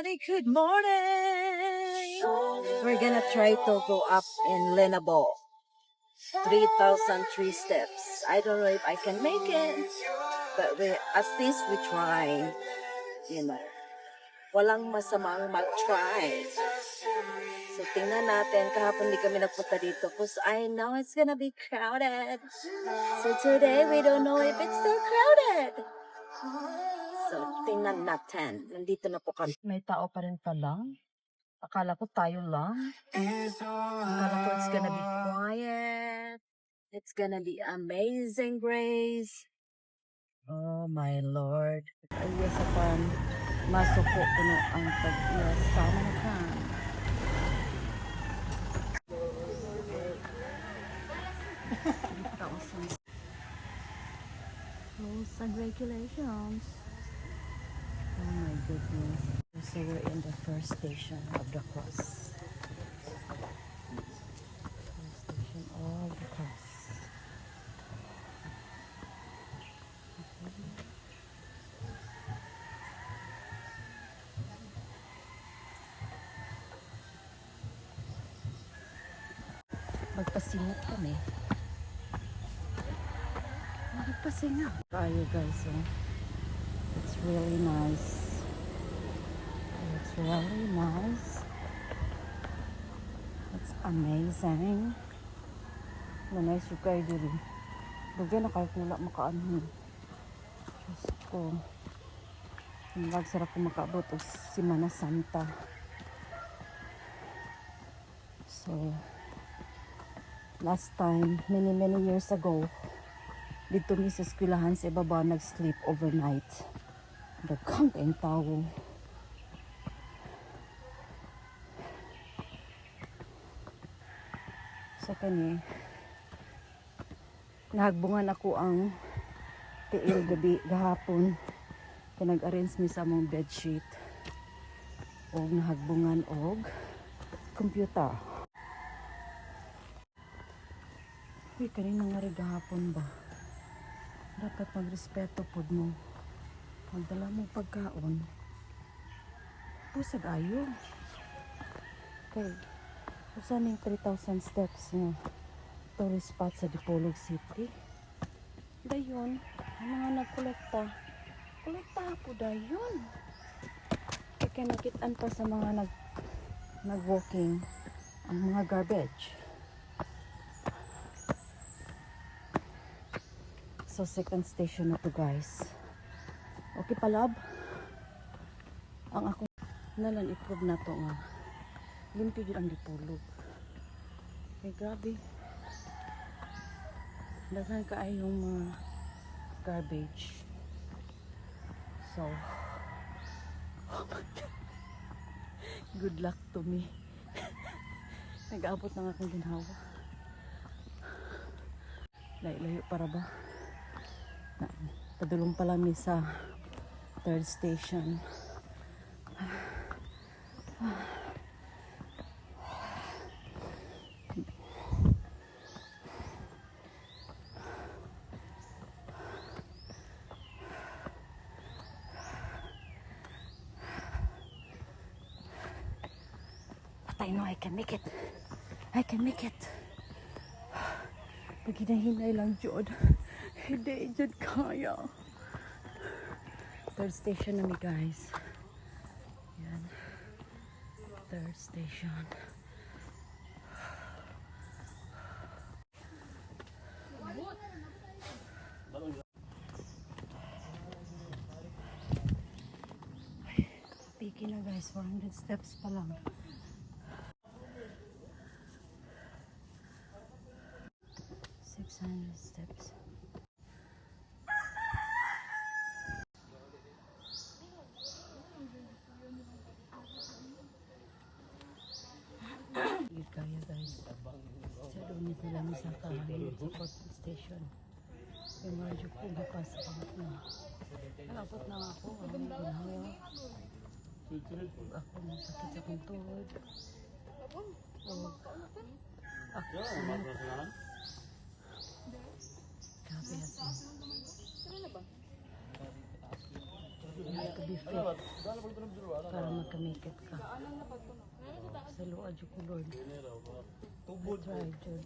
everybody, good morning! We're gonna try to go up in Lenabo. 3,003 steps. I don't know if I can make it, but at least we try. You know, walang masamang mag-try. So tingnan natin, kahapon di kami nagpunta dito because I know it's gonna be crowded. So today we don't know if it's still crowded. So, tingnan natin. Nandito na po kami. May tao pa rin pala. Akala ko tayo lang. Akala ko it's gonna be quiet. It's gonna be amazing grace. Oh my Lord. Ayos apan. Masuko puno ang pag-iasama na ka. Rules and regulations. Oh my goodness. So we're in the first station of the cross. First station of the cross. Magpasingot kami. Magpasingot. Tayo guys, oh. It's really nice. It's really nice. It's amazing. Nice yung kayo dito. Bagay na kayo kula makaano. Diyos ko. Sarap ko makaabot og Semana Santa. So, last time, many years ago, dito mi sa eskwelahan sa ibaba nag-sleep overnight. Daghang kayong tao. So kani, nahagbungan ako ang tiil gabi gahapon. Pinag-arrange mi sa mong bedsheet. O nahagbungan og computer. Uy, kanina nga rin gahapon ba? Dapat magrespeto pod mo. Magdala mo pagkaon. Pusag ayo. Okay. Usan yung 3,000 steps na tourist spot sa Dipolog City. Dayon, ang mga nagkolekta. Kolekta po dayon. Kaya nakitaan pa sa mga nag-walking ang mga garbage. So, second station na to guys. Okay pa lab? Ang ako nalan i-prove na to nga. Limpyo yun ang Dipolog. Okay, grabe. Daghan ka ay yung mga garbage. So, oh my God. Good luck to me. Nag-aabot ng akong ginhawa. Layo para ba? Padulong pa lang sa third station. But I know I can make it. I can make it. Pag hinahinay lang jud. Hindi jud kaya. Third station na mi guys. Yan. Third station. Piki na guys, 400 steps pa lang. 600 steps. Yun kaya guys. Sa doon nila sa kahayin sa port station. Yung medyo puga pa sa pangatlo. Nalapot na ako. Ang ginawa. Ako masakit sa kong tuhod. Ako sinat. Grabe asin. You have to be fit para magkamikit ka. Sa luwa, Diyos ko, Lord. I tried, Jud.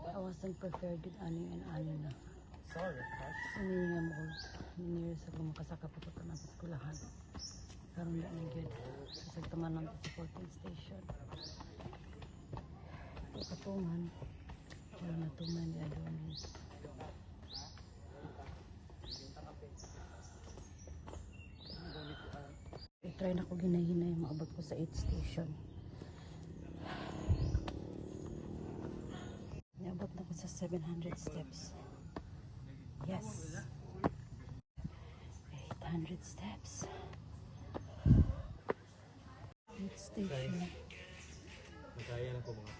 I wasn't prepared with ani and ani na. Siningam ko. Ninira sa kung makasaka pa ko na sa skulahan. Karoon na ng Jud. Sa tamanan sa supporting station. Katungan. Kaya natuman ni Adonis. I-try na ko ginahinay. Maabot ko sa 8th station. Naabot na ko sa 700 steps. Yes. 800 steps. 8th station. Kaya na po mga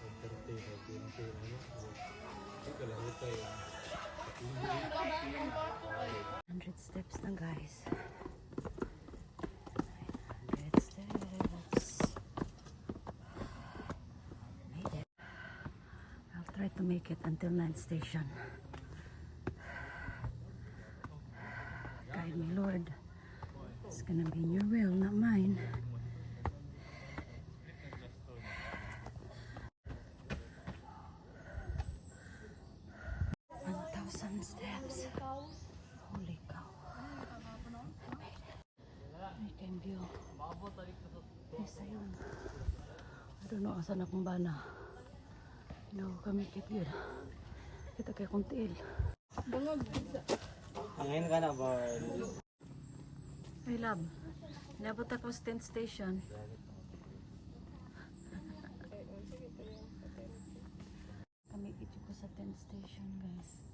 100 steps na guys. 100 steps. Made it. I'll try to make it until 9th station. Guide me, Lord. It's gonna be in your will, not mine. Steps. Holy cow. I made it. I can view. Yes, ayun. I don't know asan akong bana. No, kami kit yun. Kita kay kong tiil. Angin ka na ba? Ay, love. Nabot ako sa 10th station. Kami kit ko sa 10th station, guys.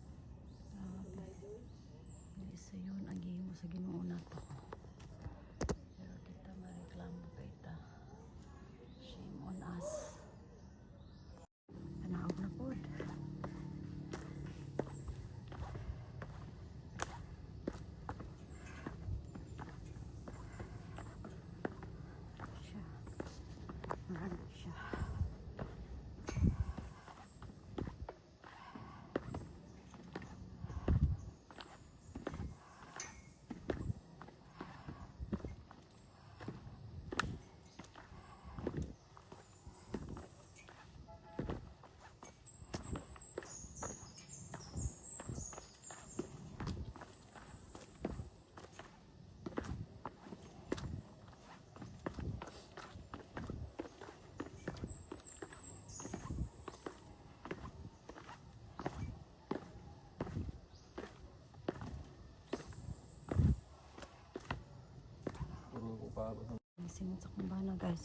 Isa yun ang gihimo sa Ginoo nato. Pero kita mareklamo kay ta. Shame on us. Panaog na pod. Siya. Marami siya. Singot sa kumbana guys.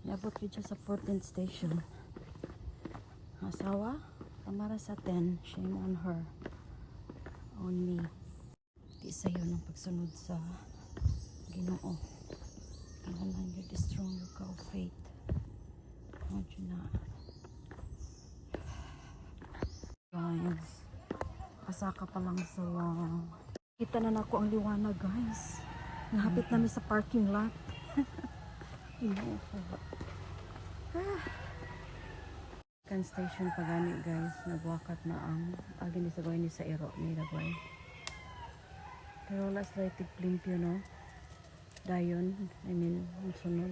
Nabot ko siya sa 14th station. Asawa, tamara sa 10. Shame on her. On me. Di sa'yo ng pagsunod sa Ginoo. Kailangan yun strong yung ka of faith. Medyo na. Guys, kasaka pa lang sa kita na nako ang liwanag guys. Nahapit namin sa parking lot. Kan station pagani guys, nagwakat na ang agin sa gawin ni sa ero ni Dagway. Pero last light limpyo no. Dayon, I mean, ang sunod.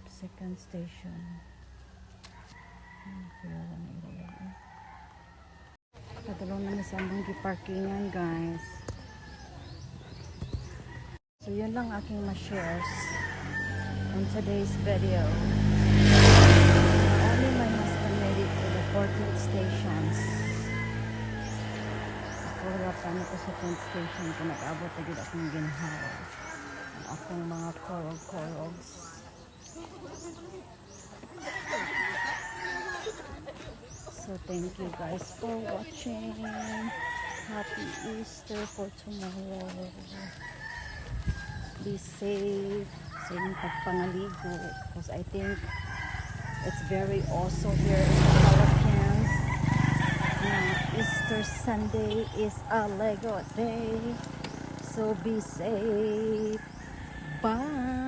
Second station. Pero lang ero lang. Katulong namin sa among parkingan guys. So yun lang aking ma-shares on today's video. Only my husband made it to the 14th stations. Pura pa na ko sa 10th station kung nag-abot na gid akong ginhawa. Ang akong mga korog-korogs. So thank you guys for watching. Happy Easter for tomorrow. Be safe sa inyong pagpangaligo because I think it's very also here in the Philippines. Easter Sunday is a Lego day. So be safe. Bye.